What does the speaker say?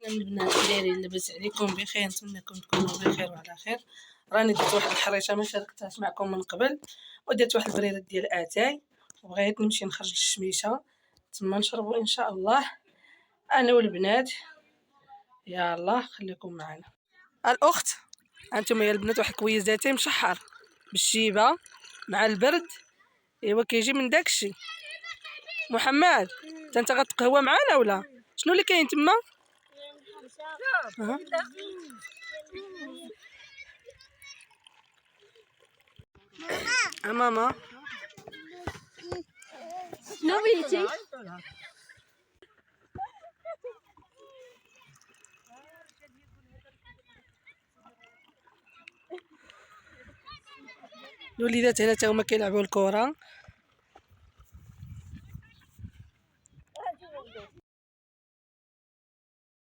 البنات دايرين لاباس عليكم بخير؟ نتمنىكم تكونوا بخير وعلى خير. راني درت واحد الحريشه ما شاركتهاش معكم من قبل، ودرت واحد البريرات ديال اتاي وبغيت نمشي نخرج للشميشه تما نشربوا ان شاء الله انا والبنات. يلا خليكم معنا. الاخت انتم يا البنات واحد كويزاتي مشحر بالشيبه مع البرد، ايوا كيجي من داكشي. محمد انت غتقهوى معانا ولا شنو اللي كاين تما؟ ماما شنو بغيتي؟ الوليدات هنا تا هما كيلعبوا الكره